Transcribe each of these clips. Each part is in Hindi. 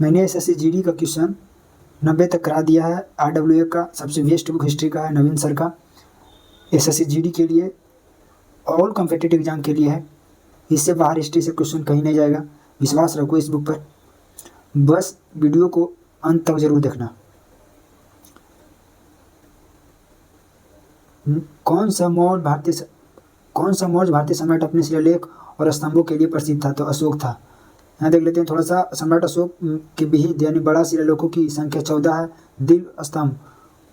मैंने SSC GD का क्वेश्चन 90 तक करा दिया है। RWA का सबसे बेस्ट बुक हिस्ट्री का है, नवीन सर का। SSC GD के लिए, ऑल कॉम्पिटिटिव एग्जाम के लिए है। इससे बाहर हिस्ट्री से क्वेश्चन कहीं नहीं जाएगा। विश्वास रखो इस बुक पर। बस वीडियो को अंत तक जरूर देखना। कौन सा मौर्य भारतीय सम्राट अपने शिलालेख और स्तंभों के लिए प्रसिद्ध था? तो अशोक था। यहाँ देख लेते हैं थोड़ा सा। सम्राट अशोक के विहित यानी बड़ा शिलालेखों की संख्या 14 है। दीर्घ स्तंभ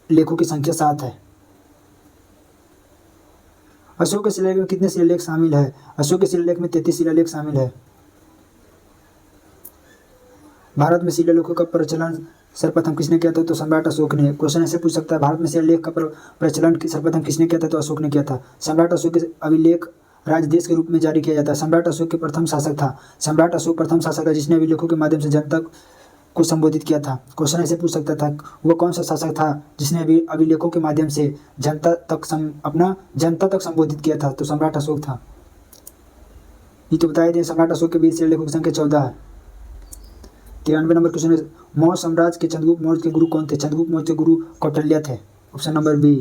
लेखों की संख्या 7 है। अशोक के शिलालेख में कितने शिलालेख शामिल है? अशोक के शिलालेख में 33 शिलालेख शामिल है। भारत में शिलालेखों का प्रचलन सर्वप्रथम किसने किया था? तो सम्राट अशोक ने। क्वेश्चन ऐसे पूछ सकता है, भारत में शिलालेख का प्रचलन सर्वप्रथम किसने किया था? तो अशोक ने किया था। सम्राट अशोक के अभिलेख राजदेश के रूप में जारी किया जाता है। सम्राट अशोक के प्रथम शासक था। सम्राट अशोक प्रथम शासक था जिसने अभिलेखों के माध्यम से जनता को संबोधित किया था। क्वेश्चन ऐसे पूछ सकता था, वह कौन सा शासक था जिसने अभिलेखों के माध्यम से जनता तक संबोधित किया था? तो सम्राट अशोक था। ये तो बताया दिया। सम्राट अशोक के 20 शिलालेखों की संख्या 14 है। 93 नंबर क्वेश्चन है, मौर्य साम्राज्य के चंद्रगुप्त मौर्य के गुरु कौन थे? चंद्रगुप्त मौर्य के गुरु कौटिल्य थे। Option number B.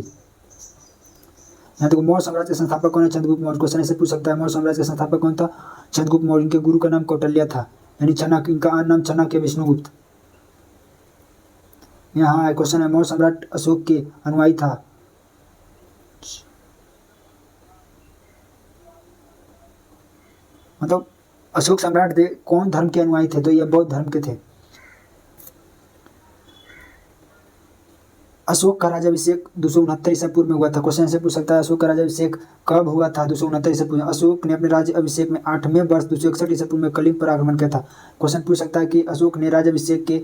यहाँ देखो, मौर्य साम्राज्य के संस्थापक कौन है? चंद्रगुप्त मौर्य। क्वेश्चन ऐसे पूछ सकता है, मौर्य साम्राज्य का संस्थापक कौन था? चंद्रगुप्त मौर्य। इनके गुरु का नाम कौटिल्य था, यानी चाणक्य। इनका नाम चाणक्य विष्णुगुप्त। यहाँ क्वेश्चन है, मौर्य सम्राट अशोक के अनुयायी था। मतलब अशोक सम्राट थे कौन धर्म के अनुयायी थे? तो ये बौद्ध धर्म के थे। अशोक का राज्याभिषेक 269 ईसा पूर्व में हुआ था। क्वेश्चन ऐसे पूछ सकता है, अशोक का राज्याभिषेक कब हुआ था? 269 ईसा पूर्व में। अशोक ने अपने राज्य अभिषेक में 8वें वर्ष 261 ईसा पूर्व में कलिंग पर आक्रमण किया था। क्वेश्चन पूछ सकता है कि अशोक ने राज्याभिषेक के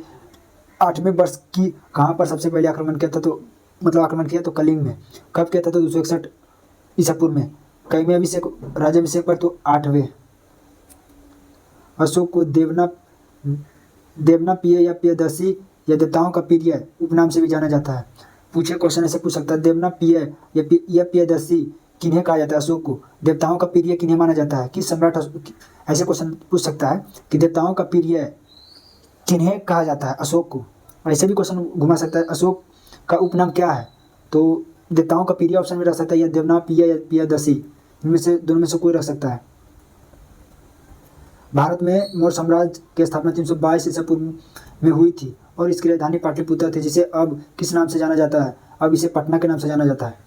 8वें वर्ष की कहाँ पर सबसे पहले आक्रमण किया था? तो मतलब आक्रमण किया तो कलिंग में। कब किया था? तो 261 ईसा पूर्व में। कई में अभिषेक राज्याभिषेक पर? तो 8वें। अशोक को देवना प्रिय या प्रियदर्शी या देवताओं का प्रिय उपनाम से भी जाना जाता है। पूछे क्वेश्चन ऐसे पूछ सकता है, देवना प्रिय या प्रियदर्शी किन्हें कहा जाता है? अशोक को। देवताओं का प्रिय किन्हें माना जाता है? किस सम्राट? ऐसे क्वेश्चन पूछ सकता है कि देवताओं का प्रिय किन्हें कहा जाता है? अशोक को। ऐसे भी क्वेश्चन घुमा सकता है, अशोक का उपनाम क्या है? तो देवताओं का प्रिय ऑप्शन में रख सकता है, या देवना प्रिय या प्रियदर्शी, इनमें से दोनों में से कोई रख सकता है। भारत में मौर्य साम्राज्य की स्थापना 322 ईसा पूर्व में हुई थी और इसकी राजधानी पाटलिपुत्र थी, जिसे अब किस नाम से जाना जाता है? अब इसे पटना के नाम से जाना जाता है।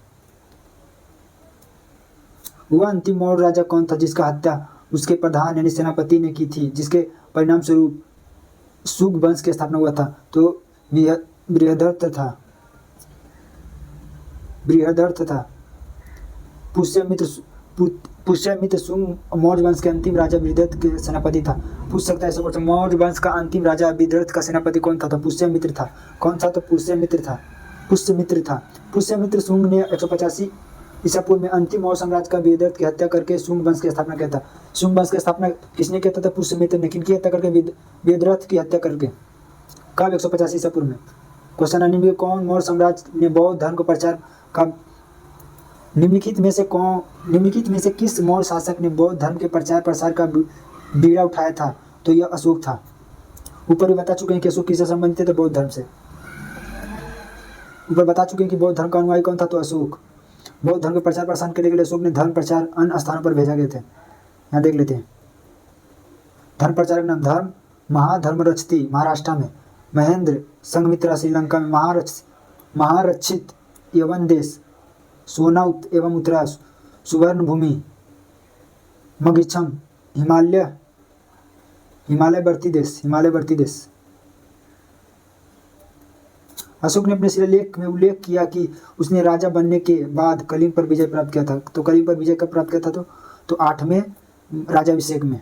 वह अंतिम मौर्य राजा कौन था जिसका हत्या उसके प्रधान यानी सेनापति ने की थी, जिसके परिणाम स्वरूप शुंग वंश की स्थापना हुआ था? तो बृहदर्थ था। पुष्यमित्र शुंग मौर्य वंश के अंतिम राजा बृहदर्थ के सेनापति था। पूछ सकता है ऐसा क्वेश्चन, मौर्य वंश का अंतिम राजा बृहदर्थ का सेनापति कौन था? तो पुष्यमित्र था। कौन सा? तो पुष्यमित्र था। पुष्यमित्र शुंग ने 185 ईसा पूर्व में अंतिम मौर्य साम्राज्य का बृहदर्थ की हत्या करके शुंग वंश की स्थापना किया था। शुंग वंश की स्थापना किसने किया था? पुष्यमित्र ने। किनकी हत्या करके? बृहदर्थ की हत्या करके। कब? 185 ईसा पूर्व में। क्वेश्चन है, निम्न कौन मौर्य साम्राज्य ने बौद्ध धर्म को प्रचार का निम्नलिखित में से किस मौर्य शासक ने बौद्ध धर्म के प्रचार प्रसार का बीड़ा उठाया था? तो यह अशोक था। ऊपर भी बता चुके हैं कि अशोक किससे संबंधित थे? तो बौद्ध धर्म से। ऊपर बता चुके हैं कि बौद्ध धर्म का अनुयायी कौन था? तो अशोक। बौद्ध धर्म के प्रचार प्रसार करने के लिए अशोक ने धर्म प्रचार अन्य स्थानों पर भेजा गए थे। यहाँ देख लेते हैं। धर्म प्रचारक नाम धर्म महाधर्मरक्षित महाराष्ट्र में, महेंद्र संघमित्रा श्रीलंका में, महारक्षित यवन देश, सोनाउत एवं उत्तरा सुवर्ण भूमि, मगिच्छम हिमालयवर्ती देश। अशोक ने अपने शिलालेख में उल्लेख किया कि उसने राजा बनने के बाद कलिंग पर विजय प्राप्त किया था। तो कलिंग पर विजय कब प्राप्त किया था? तो 8वें राज्याभिषेक में।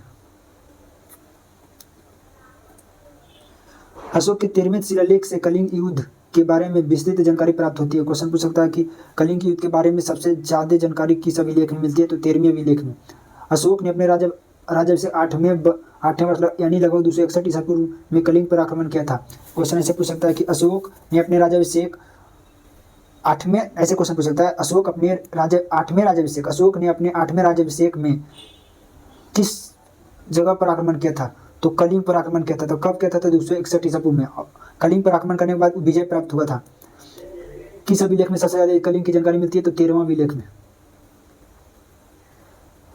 अशोक के 13वें शिलालेख से कलिंग युद्ध के बारे में विस्तृत जानकारी प्राप्त होती है। क्वेश्चन पूछ सकता है कि कलिंग युद्ध के बारे में सबसे ज्यादा जानकारी किस अभिलेख में मिलती है? तो 13वें अभिलेख में। अशोक ने अपने राज्याभिषेक 8वें वर्ष यानी लगभग 261 ईसा पूर्व में कलिंग पर आक्रमण किया था। क्वेश्चन ऐसे पूछ सकता है कि अशोक ने अपने राज्याभिषेक 8वें ऐसे क्वेश्चन पूछ सकता है, अशोक ने अपने 8वें राज्याभिषेक में किस जगह पर आक्रमण किया था? तो कलिंग पर आक्रमण किया था। तो कब किया था? तो 261 ईसा पूर्व में। कलिंग पर आक्रमण करने के बाद विजय प्राप्त हुआ था। किस अभिलेख में सबसे ज्यादा कलिंग की जानकारी मिलती है? तो 13वां अभिलेख में।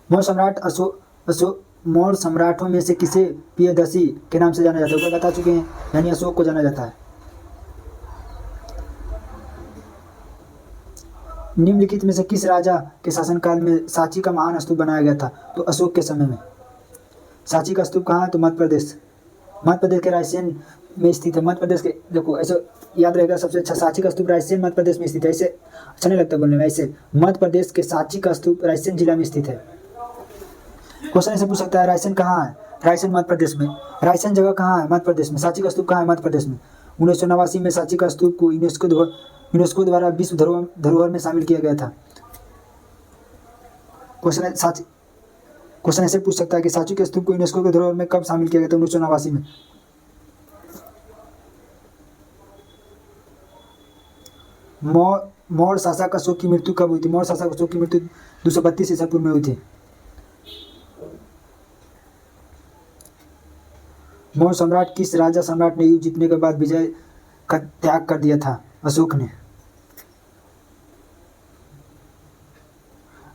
मौर्य सम्राट मौर्य सम्राटों में से किसे प्रियदर्शी के नाम से जाना जाता है? ऊपर बता चुके हैं, यानी अशोक को जाना जाता है। निम्नलिखित में से किस राजा के शासनकाल में सांची का महान स्तूप बनाया गया था? तो अशोक के समय में। सांची का स्तूप कहाँ है? तो मध्य प्रदेश। मध्य प्रदेश के रायसेन में स्थित है। मध्य प्रदेश के, देखो ऐसे याद रहेगा सबसे अच्छा, सांची का स्तूप रायसेन मध्य प्रदेश में स्थित है। ऐसे अच्छा नहीं लगता बोलने में। ऐसे मध्य प्रदेश के सांची का स्तूप रायसेन जिला में स्थित है। क्वेश्चन ऐसे पूछ सकता है, रायसेन कहाँ है? रायसेन मध्य प्रदेश में। रायसेन जगह कहाँ है? मध्य प्रदेश में। सांची का स्तूप कहाँ है? मध्य प्रदेश में। 1989 में सांची का स्तूप को यूनेस्को द्वारा विश्व धरोहर में शामिल किया गया था। क्वेश्चन ऐसे पूछ सकता है कि सांची के स्तूप को यूनेस्को के धरोहर में कब शामिल किया गया था? 1989 में। मौर्य शासक अशोक की मृत्यु कब हुई थी? मौर्य शासक अशोक की मृत्यु 232 ईसा पूर्व में हुई थी। मौर्य सम्राट किस राजा सम्राट ने युद्ध जीतने के बाद विजय का त्याग कर दिया था? अशोक ने।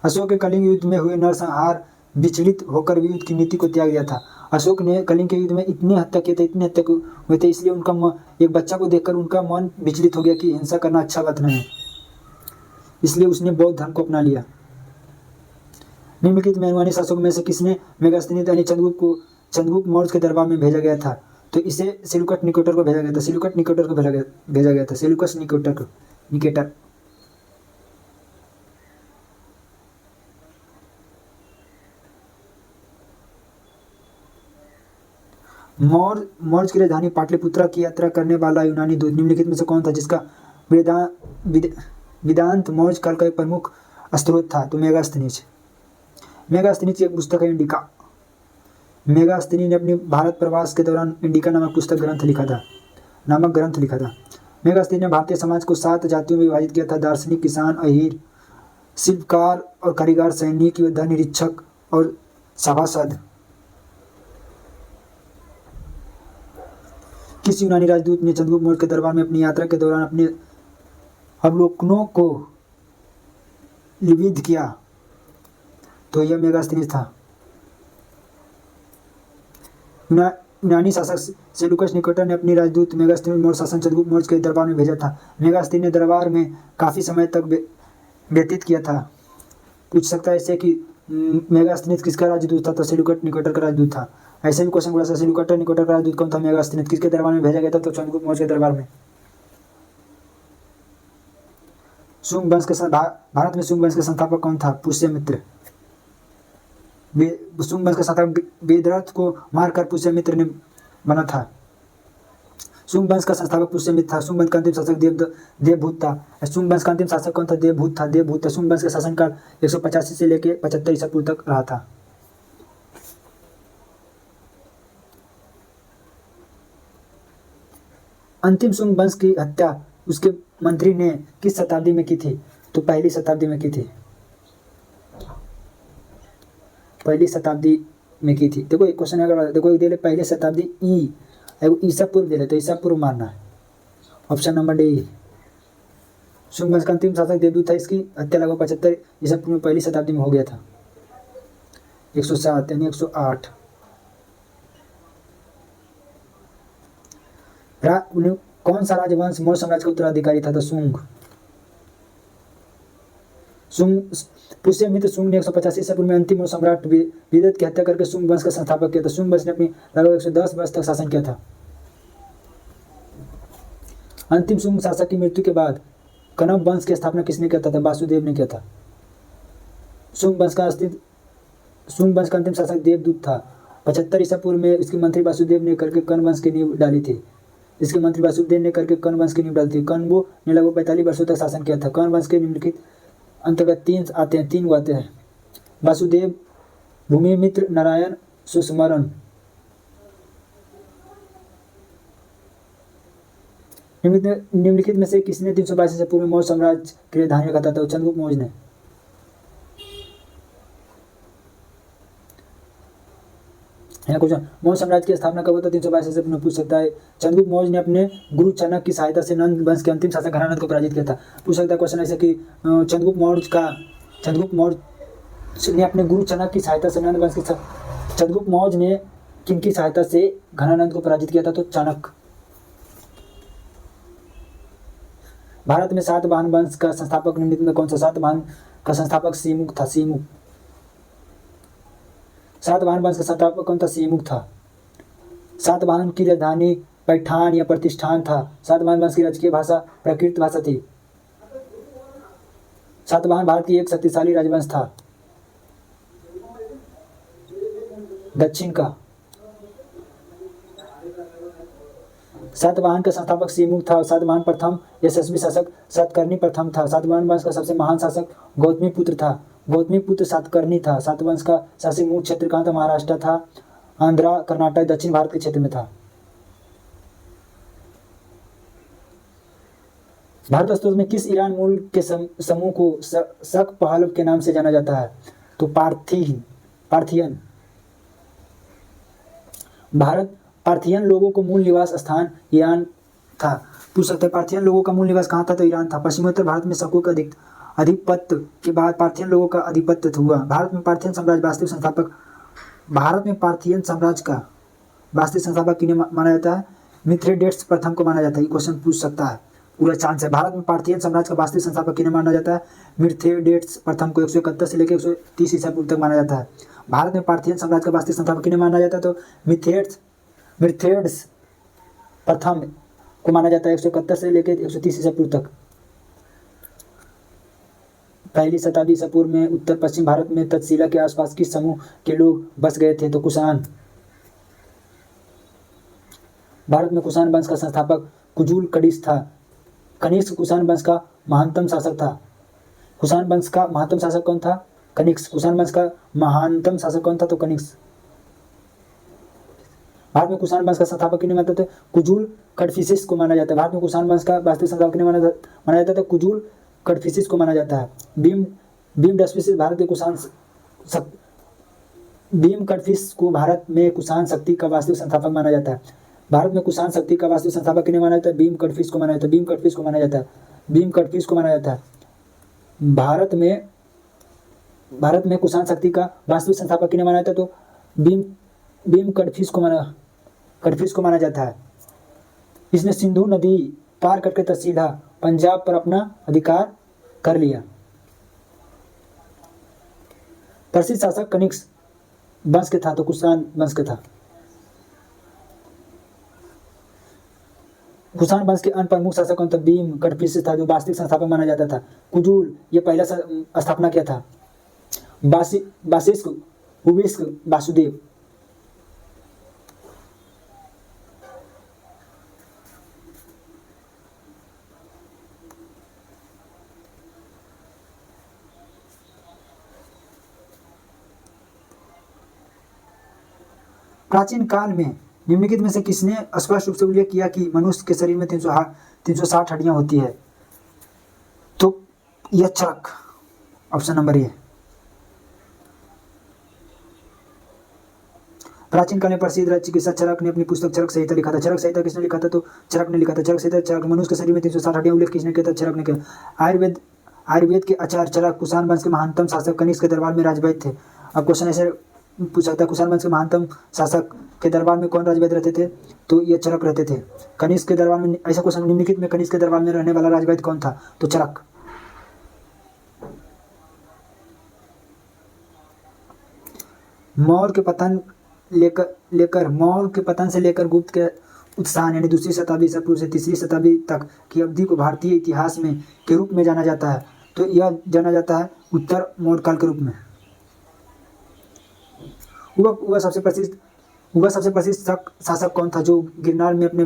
अशोक के कलिंग युद्ध में हुए नरसंहार विचलित होकर युद्ध की नीति को त्याग दिया था। अशोक ने कलिंग के युद्ध में इतनी हत्या किए थे, इतनी हत्या हुए थे, इसलिए उनका एक बच्चा को देखकर उनका मन विचलित हो गया कि हिंसा करना अच्छा बात नहीं है, इसलिए उसने बौद्ध धर्म को अपना लिया। निम्नलिखित मेहमानी शासकों में से किसने मेगास्थनीज यानी चंद्रगुप्त मौर्य के दरबार में भेजा गया था? तो इसे सेल्यूकस निकेटर को भेजा गया था। सेल्यूकस निकेटर को भेजा गया था। Seleucus Nicator. मौर्य की राजधानी पाटलिपुत्रा की यात्रा करने वाला यूनानी दूत निम्नलिखित में से कौन था जिसका वेदांत मौर्य काल का एक प्रमुख स्रोत था? तो मेगास्थनीज। मेगास्थनीज की एक पुस्तक है इंडिका। मेगास्थनी ने अपनी भारत प्रवास के दौरान इंडिका नामक ग्रंथ लिखा था। मेगास्थनी ने भारतीय समाज को 7 जातियों में विभाजित किया था: दार्शनिक, किसान, अहीर, शिल्पकार और कारीगर, सैनिक, योद्धा, निरीक्षक और सभासद। किस यूनानी राजदूत ने चंद्रगुप्त मौर्य के दरबार में अपनी यात्रा के दौरान अपने अवलोकनों को लिपिबद्ध किया? तो यह मेगास्थनीज था। यूनानी शासक सेल्यूकस निकेटर ने अपनी राजदूत मेगास्थनीज मौर्य शासक चंद्रगुप्त मौर्य के दरबार में भेजा था। मेगास्थनी ने दरबार में काफी समय तक व्यतीत किया था। पूछ सकता है ऐसे कि मेगास्थनीज किसका राजदूत था? तो सेल्यूकस निकेटर का राजदूत था। ऐसे भी क्वेश्चन पूछा था, सेल्यूकस निकेटर का राजदूत कौन था? मेगास्थनीज। किसके दरबार में भेजा गया था? तो चंद्रगुप्त मौर्य के दरबार में। शुंग वंश के भारत में शुंग वंश के संस्थापक कौन था? पुष्यमित्र। शुंग वंश के संस्थापक वेदरथ को मारकर पुष्यमित्र ने बना था। शुंग वंश का संस्थापक पुष्यमित्र था। शुंग वंश का अंतिम शासक देवभूत था। शुंग वंश का अंतिम शासक कौन था? देवभूत था। शुंग वंश का शासनकाल 185 से लेकर 75 ईसा पूर्व तक रहा था। अंतिम शुंग वंश की हत्या उसके मंत्री ने किस शताब्दी में की थी? तो पहली शताब्दी में की थी। पहली शताब्दी में की थी। देखो एक क्वेश्चन अगर देखो एक दे ले पहली शताब्दी ईसा पूर्व दे ले, तो ईसा पूर्व मानना है। Option number D. शुंग वंश का अंतिम शासक देवदूत था। इसकी हत्या लगभग 75 ईसा पूर्व में पहली शताब्दी में हो गया था। 107 यानी 108। कौन सा राजवंश मौर्य साम्राज्य का उत्तराधिकारी था? तो शुंग। पुष्यमित्र शुंग ने 185 ईसा पूर्व में अंतिम मौर्य सम्राट विदत की हत्या करके शुंग वंश का संस्थापक किया था। शुंग वंश ने अपनी लगभग 110 वर्ष तक शासन किया था। अंतिम शुंग शासक की मृत्यु के बाद कण्व वंश की स्थापना किसने किया था? वासुदेव ने किया था। शुंग वंश का अंतिम शासक देवदूत था। 75 ईसा पूर्व में इसके मंत्री वासुदेव ने करके कण्व वंश की नींव डाली थी। इसके मंत्री वासुदेव ने करके कण्व वंश की नींव डाली थी। कण्वों ने लगभग 45 वर्षों तक शासन किया था। कण्व वंश के निम्नलिखित अंतर्गत 3 आते हैं। वासुदेव, भूमिमित्र, नारायण, सुस्मरण। निम्नलिखित में से किसने 322 ईसा पूर्व में मौर्य साम्राज्य के लिए धारण रखा था? तो चंद्रगुप्त मौर्य ने। यहाँ क्वेश्चन, मौर्य साम्राज्य की स्थापना कब हुआ था? 322 से पूछ सकता है। चंद्रगुप्त मौर्य ने अपने गुरु चनक की सहायता से नंद वंश के अंतिम शासक घनानंद को पराजित किया था। पूछ सकता है क्वेश्चन ऐसे कि चंद्रगुप्त मौर्य ने अपने गुरु चनक की सहायता से नंद वंश के चंद्रगुप्त मौर्य ने किनकी सहायता से घनानंद को पराजित किया था? तो चाणक्य। भारत में सातवाहन वंश का संस्थापक निम्नलिखित में कौन सा? सातवाहन का संस्थापक सीमुख था। सातवाहन वंश का संस्थापक कौन था? सीमुख था। सातवाहन की राजधानी पैठान या प्रतिष्ठान था। सातवाहन वंश की राजकीय भाषा प्राकृत भाषा थी। सातवाहन भारत की एक शक्तिशाली राजवंश था। दक्षिण का सातवाहन का संस्थापक सीमुख था। सातवाहन प्रथम यशस्वी शासक सातकर्णी प्रथम था। सातवाहन वंश का सबसे महान शासक गौतमीपुत्र था। गौतमीपुत्र सातकर्णी था। सातवंश का शासक मूल क्षेत्र कहाँ था? महाराष्ट्र था, आंध्रा, कर्नाटक, दक्षिण भारत के क्षेत्र में था। भारत स्तोत्र में किस ईरान मूल के समूह को शक पहलव के नाम से जाना जाता है? तो पार्थियन। भारत पार्थियन लोगों को मूल निवास स्थान ईरान था। पूछ सकते हैं पार्थियन लोगों का मूल निवास कहाँ था? तो ईरान था। पश्चिमोत्तर भारत में शकों के अधिपत्य के बाद पार्थियन लोगों का अधिपत्य हुआ। भारत में पार्थियन साम्राज्य वास्तविक संस्थापक किन्हें माना जाता है? मिथ्रेडेट्स प्रथम को माना जाता है। ये क्वेश्चन पूछ सकता है, पूरा चांस है। भारत में पार्थियन साम्राज्य का वास्तविक संस्थापक किन्हें माना जाता है? मिथ्रेडेट्स प्रथम को 171 से लेकर 130 ईसा पूर्व तक माना जाता है। भारत में पार्थियन साम्राज्य का वास्तविक संस्थापक किन्हें माना जाता है? तो मिथ्रेड्स प्रथम को माना जाता है 171 से लेकर 130 ईसा पूर्व तक। पहली शताब्दी ईसा पूर्व में उत्तर पश्चिम भारत में तक्षशिला के आसपास किस समूह के लोग बस गए थे? तो कुषाण। भारत में कुषाण वंश का संस्थापक कुजुल कनिष्क था। कनिष्क कुषाण वंश का महानतम शासक था। कुषाण वंश का महानतम शासक कौन था? कनिष्क। कुषाण वंश का महानतम शासक कौन था? तो कनिष्क। भारत में कुषाण वंश का संस्थापक किन्हें माना जाता है? कुजुल कड़फिसिस को माना जाता है। भारत में कुषाण वंश का वास्तविक संस्थापक किन्हें माना जाता है? कुजुल कड़फिसिस को माना जाता है। भीमडस्फिसिस भारत के भीमकड़फिस को भारत में कुषाण शक्ति का वास्तविक संस्थापक माना जाता है। भारत में कुषाण शक्ति का वास्तविक संस्थापक किन्हें माना जाता है? भीमकड़फिस को माना जाता है। भीमकड़फिस को माना जाता है। भारत में कुषाण शक्ति का वास्तविक संस्थापक किन्हें माना जाता है? तो भीमकड़फिस को माना जाता है। इसने सिंधु नदी पार करके तक्षशिला पंजाब पर अपना अधिकार कर लिया। प्रसिद्ध शासक कनिष्क वंश के था। तो कुषाण वंश के था। कुषाण वंश के अन्य प्रमुख शासक कौन था? भीमकड़फिस था, जो वास्तविक संस्थापक माना जाता था। कुजुल ये पहला स्थापना किया था। वासिष्क वासुदेव। प्राचीन काल में निम्नलिखित में से किसने स्पष्ट रूप से उल्लेख किया कि मनुष्य के शरीर में 360 हड्डियां होती है? तो यह चरक, ऑप्शन नंबर ए। प्राचीन काल में प्रसिद्ध चिकित्सक चरक ने अपनी पुस्तक चरक संहिता लिखा था। चरक संहिता किसने लिखा था? तो चरक ने लिखा था। चरक मनुष्य के शरीर में 360 हड्डियां उल्लेख किसने किया था? चरक ने किया। आयुर्वेद के आचार्य चरक कुषाण वंश के महानतम शासक कनिष्क के दरबार में राजवैद्य थे। अब क्वेश्चन ऐसे पूछा था, कुषाण वंश के महानतम शासक के दरबार में कौन राजवैद्य रहते थे? तो ये चरक रहते थे। कनिष्क के दरबार में, ऐसा क्वेश्चन, निम्नलिखित में कनिष्क के दरबार में रहने वाला राजवैद्य कौन था? तो चरक। मौर्य के पतन से लेकर गुप्त के उत्थान यानी दूसरी शताब्दी ईसा पूर्व से तीसरी शताब्दी तक की अवधि को भारतीय इतिहास में के रूप में जाना जाता है। तो यह जाना जाता है उत्तर मौर्य काल के रूप में। वह सबसे प्रसिद्ध शासक कौन था जो गिरनार में अपने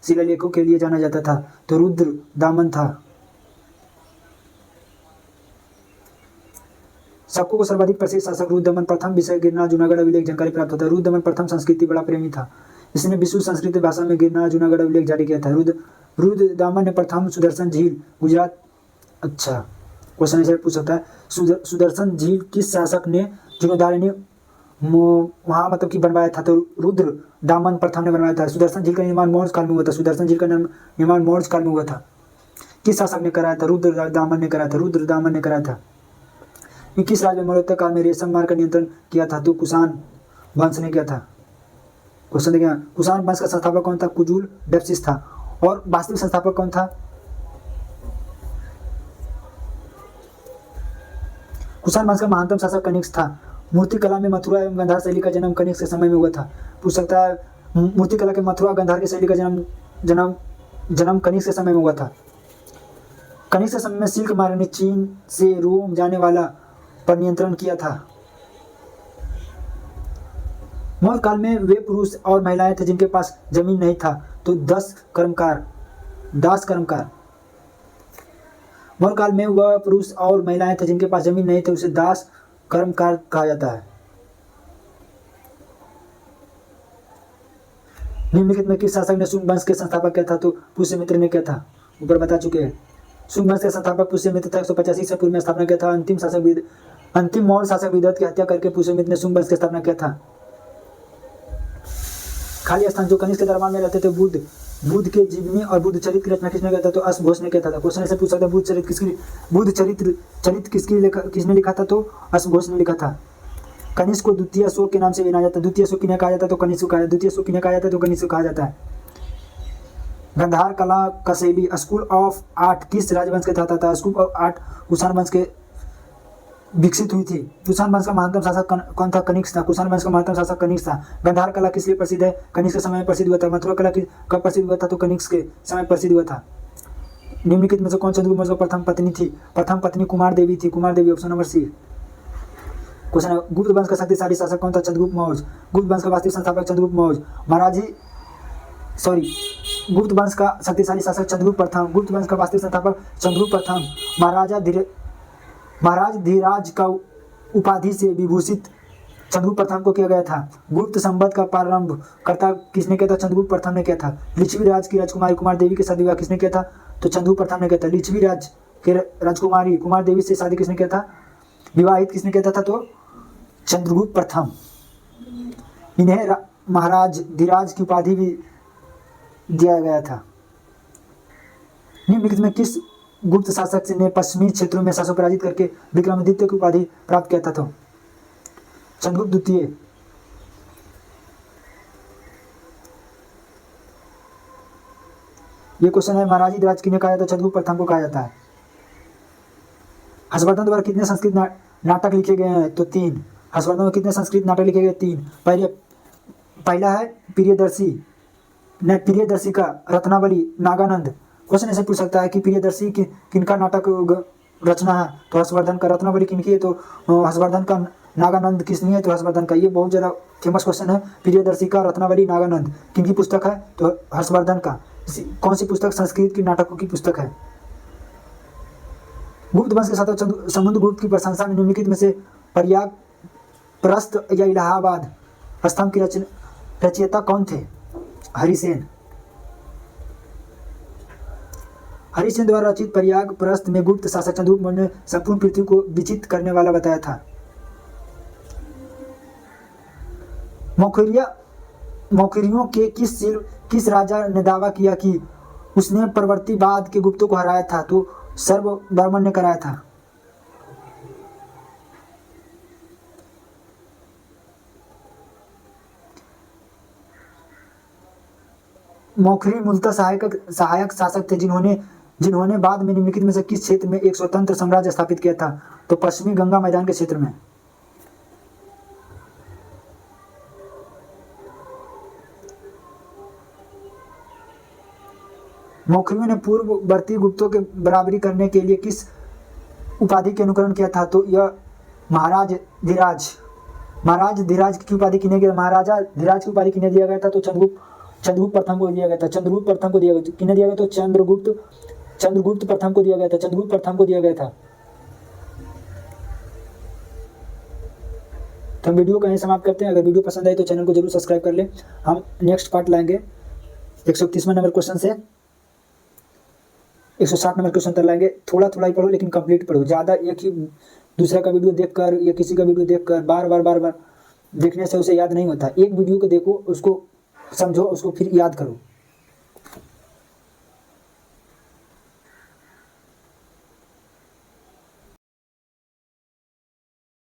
शिलालेखों के लिए जाना जाता था? तो रुद्र दामन था। शकों को सर्वाधिक प्रसिद्ध शासक रुद्रदमन प्रथम विषय गिरनार जूनागढ़ अभिलेख जानकारी प्राप्त होता है। रुद्रदमन प्रथम संस्कृति बड़ा प्रेमी था। इसने विश्व संस्कृत भाषा में गिरनार जूनागढ़ अभिलेख जारी किया था। रुद्रदामन ने प्रथम सुदर्शन झील गुजरात। क्वेश्चन ऐसे पूछ सकता है, सुदर्शन झील किस शासक ने जीर्णोद्धार वहाँ मतलब कि बनवाया था, तो रुद्र दामन प्रथम ने बनवाया था। सुदर्शन झील का निर्माण मौर्य काल में हुआ था। सुदर्शन झील का निर्माण मौर्य काल में हुआ था। किस शासक ने कराया था? रुद्र दामन ने कराया था। रुद्र दामन ने कराया था। किस राज्य में मौर्योत्तर काल में रेशम मार्ग का नियंत्रण किया था? तो कुषाण वंश ने किया था। क्वेश्चन देखिए, कुषाण वंश का संस्थापक कौन था? कुजुल डेप्सिस था। और वास्तविक संस्थापक कौन था? कुषाण वंश का महानतम शासक कनिष्क था। मूर्तिकला में मथुरा एवं गंधार शैली का जन्म कनिष्क के समय में हुआ था। पूछ सकता है, मूर्तिकला के मथुरा गंधार की शैली का जन्म कनिष्क के समय में हुआ था। कनिष्क के समय में सिल्क मार्ग ने चीन से रोम जाने वाला पर नियंत्रण किया था। मौर्य काल में वे पुरुष और महिलाएं थे जिनके पास जमीन नहीं था, तो दास कर्मकार। मौर्य काल में वह पुरुष और महिलाएं थे जिनके पास जमीन नहीं थे, उसे दास कर्मकार कहा जाता है। निम्नलिखित में किस शासक ने शुंग वंश के संस्थापक किया था? तो पुष्यमित्र ने किया था। ऊपर बता चुके हैं। शुंग वंश के संस्थापक पुष्यमित्र था। 185 ईसा पूर्व में स्थापना किया था। अंतिम मौर्य शासक विदत की हत्या करके पुष्यमित्र ने शुंग वंश की स्थापना किया था। खाली स्थान जो कनिष्क के दरबार में रहते थे, बुद्ध के जीवनी और बुद्ध चरित्र की रचना किसने किया था? तो अश्वघोष ने किया था। क्वेश्चन ऐसे पूछ सकता है, बुद्ध चरित्र किसने लिखा था? तो अश्वघोष ने लिखा था। कनिष्क को द्वितीय अशोक के नाम से जाना जाता है। द्वितीय अशोक किन्हें कहा जाता है? तो कनिष्क कहा जाता है। द्वितीय अशोक किन्हें कहा जाता है? तो कनिष्क कहा जाता है। गंधार कला का शैली स्कूल ऑफ आर्ट किस राजवंश के तहत था? स्कूल ऑफ आर्ट कुषाण वंश के विकसित हुई थी। कुषाण वंश का महानतम शासक कौन था? कनिष्क था। कुषाण वंश का महानतम शासक कनिष्क था। गंधार कला किस लिए प्रसिद्ध है? कनिष्क के समय में प्रसिद्ध हुआ था। मथुरा कला कब प्रसिद्ध हुआ था? तो कनिष्क के समय प्रसिद्ध हुआ था। निम्नलिखित में से कौन चंद्रगुप्त मौर्य की प्रथम पत्नी थी? प्रथम पत्नी कुमार देवी थी। कुमार देवी, ऑप्शन नंबर सी। क्वेश्चन है, गुप्त वंश का शक्तिशाली शासक कौन था? चंद्रगुप्त मौर्य। गुप्त वंश का वास्तविक संस्थापक चंद्रगुप्त मौर्य। गुप्त वंश का शक्तिशाली शासक चंद्रगुप्त प्रथम। गुप्त वंश का वास्तविक संस्थापक चंद्रगुप्त प्रथम। महाराज धीराज का उपाधि से विभूषित चंद्रगुप्त प्रथम को किया गया था। गुप्त संवत का प्रारंभ करता किसने किया था? चंद्रगुप्त प्रथम ने किया था। लिच्छवी राज की राजकुमारी कुमार देवी के साथ विवाह किसने किया था? तो चंद्रगुप्त प्रथम ने किया था। लिच्छवी राज के राजकुमारी कुमार देवी से शादी किसने किया था? विवाहित किसने किया था? तो चंद्रगुप्त प्रथम। इन्हें महाराज धीराज की उपाधि भी दिया गया था। निम्नलिखित में किस गुप्त शासक ने पश्चिमी क्षेत्रों में शासक पराजित करके विक्रमादित्य की उपाधि प्राप्त किया था? तो चंद्रगुप्त द्वितीय। ये क्वेश्चन है, महाराजी धीराज किन्हें कहा जाता है? चंद्रगुप्त प्रथम को कहा जाता है। हर्षवर्धन द्वारा कितने संस्कृत नाटक लिखे गए हैं? तो 3। हर्षवर्धन द्वारा कितने संस्कृत नाटक लिखे गए? 3। पहला है प्रियदर्शी का रत्नावली नागानंद। क्वेश्चन ऐसे पूछ सकता है कि प्रियदर्शी किनका नाटक रचना है? तो हर्षवर्धन का। रत्नावली किनकी है? तो हर्षवर्धन का। नागानंद किसने है? तो हर्षवर्धन का। ये बहुत ज़्यादा फेमस क्वेश्चन है। प्रियदर्शी का, रत्नावली, नागानंद किनकी पुस्तक है? तो हर्षवर्धन का। कौन सी पुस्तक? संस्कृत की नाटकों की पुस्तक है। गुप्त वंश के साथ समुद्रगुप्त की प्रशंसा में निम्नलिखित में से प्रयाग, प्रस्थ या इलाहाबाद स्तंभ की रचयिता कौन थे? हरिसेन। हरिसेन द्वारा रचित प्रयाग प्रस्थ में गुप्त शासक चंद्रगुप्त मौर्य ने संपूर्ण पृथ्वी को विचित करने वाला बताया था। मौखरियों के किस राजा ने दावा किया कि उसने प्रवर्तिवाद के गुप्तों को हराया था? तो सर्ववर्मन ने कराया था। मौखरी मूलतः सहायक शासक थे जिन्होंने बाद में निम्नलिखित में से किस क्षेत्र में एक स्वतंत्र साम्राज्य स्थापित किया था? तो पश्चिमी गंगा मैदान के क्षेत्र में। मौखरियों ने पूर्ववर्ती गुप्तों के बराबरी करने के लिए किस उपाधि के अनुकरण किया था? तो यह महाराज धीराज की उपाधि किन्हें दिया? महाराजा धीराज की उपाधि किन्हें दिया गया था? तो चंद्रगुप्त प्रथम को दिया गया था। चंद्रगुप्त प्रथम को दिया गया। किन्हें दिया गया? तो चंद्रगुप्त प्रथम को दिया गया था। चंद्रगुप्त प्रथम को दिया गया था। तो हम वीडियो को यहीं समाप्त करते हैं। अगर वीडियो पसंद आए तो चैनल को जरूर सब्सक्राइब कर लें। हम नेक्स्ट पार्ट लाएंगे 131वां नंबर क्वेश्चन से 160 नंबर क्वेश्चन तक लाएंगे। थोड़ा ही पढ़ो, लेकिन कंप्लीट पढ़ो। ज़्यादा एक ही दूसरा का वीडियो देखकर या किसी का वीडियो देखकर बार बार देखने से उसे याद नहीं होता। एक वीडियो को देखो, उसको समझो, उसको फिर याद करो।